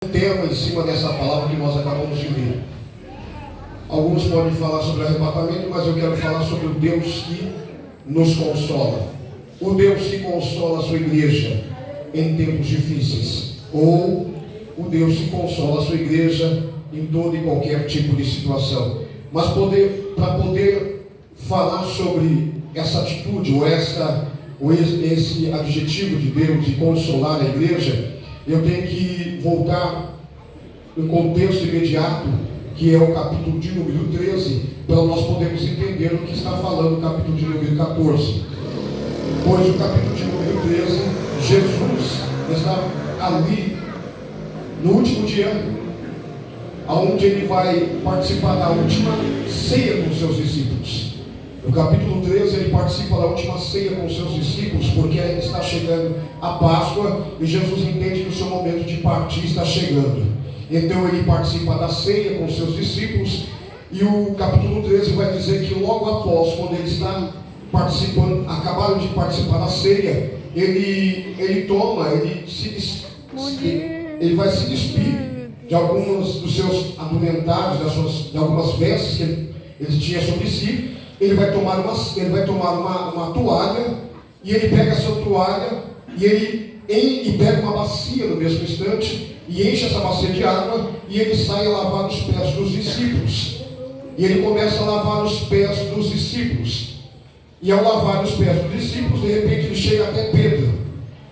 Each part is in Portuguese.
Tema em cima dessa palavra que nós acabamos de ler. Alguns podem falar sobre arrebatamento, mas eu quero falar sobre o Deus que nos consola. O Deus que consola a sua igreja em tempos difíceis. Ou o Deus que consola a sua igreja em todo e qualquer tipo de situação. Mas para poder falar sobre essa atitude ou esse adjetivo de Deus de consolar a igreja, eu tenho que voltar no contexto imediato, que é o capítulo de número 13, para nós podermos entender o que está falando o capítulo de número 14. Pois o capítulo de número 13, Jesus está ali no último dia, onde ele vai participar da última ceia com os seus discípulos. No capítulo 13 ele participa da última ceia com os seus discípulos, porque está chegando a Páscoa e Jesus entende que o seu momento de partir está chegando. Então ele participa da ceia com os seus discípulos, e o capítulo 13 vai dizer que logo após, quando ele está participando, acabaram de participar da ceia, ele vai se despir de alguns dos seus adumentados, de algumas vestes que ele tinha sobre si. Ele vai tomar uma toalha, e ele pega essa toalha e pega uma bacia no mesmo instante, e enche essa bacia de água, e ele sai a lavar os pés dos discípulos. E ele começa a lavar os pés dos discípulos. E ao lavar os pés dos discípulos, de repente ele chega até Pedro.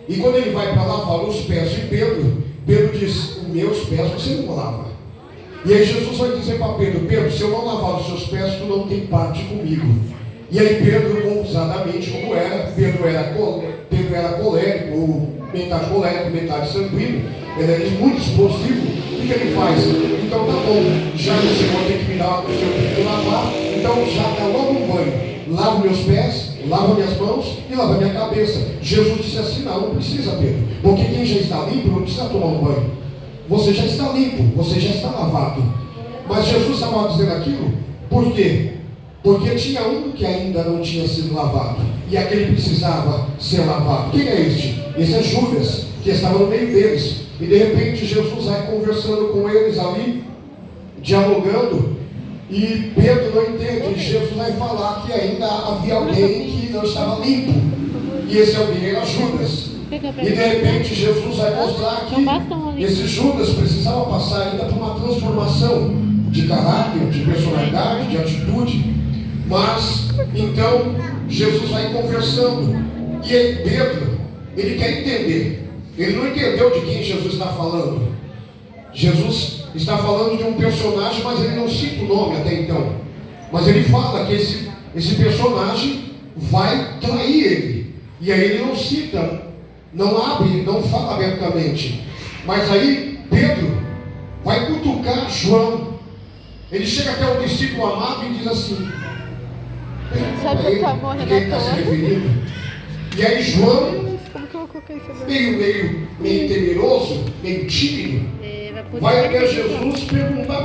E quando ele vai para lavar os pés de Pedro, Pedro diz: os meus pés você não lava. E aí Jesus vai dizer para Pedro: Pedro, se eu não lavar os seus pés, tu não tem parte comigo. E aí Pedro, ousadamente como era, Pedro era colérico, ou metade colérico, metade sanguíneo, ele era muito explosivo. O que ele faz? Então tá bom, já que o Senhor tem que me dar o seu tempo de lavar, então já dá logo um banho. Lavo meus pés, lavo minhas mãos e lavo minha cabeça. Jesus disse assim: não precisa, Pedro, porque quem já está limpo não precisa tomar um banho. Você já está limpo, você já está lavado. Mas Jesus estava dizendo aquilo, por quê? Porque tinha um que ainda não tinha sido lavado, e aquele precisava ser lavado. Quem é este? Esse é Judas, que estava no meio deles. E de repente Jesus vai conversando com eles ali, dialogando, e Pedro não entende. E Jesus vai falar que ainda havia alguém que não estava limpo, e esse alguém era Judas. E de repente Jesus vai mostrar que esse Judas precisava passar ainda por uma transformação de caráter, de personalidade, de atitude. Mas então Jesus vai conversando, e aí Pedro, ele quer entender. Ele não entendeu de quem Jesus está falando. Jesus está falando de um personagem, mas ele não cita o nome até então. Mas ele fala que esse personagem vai trair ele. E aí ele não cita, não abre, não fala abertamente. Mas aí Pedro vai cutucar João. Ele chega até o discípulo amado e diz assim: sabe que eu tô morrendo quem está se referindo? E aí João, meio temeroso, meio tímido, vai até Jesus perguntar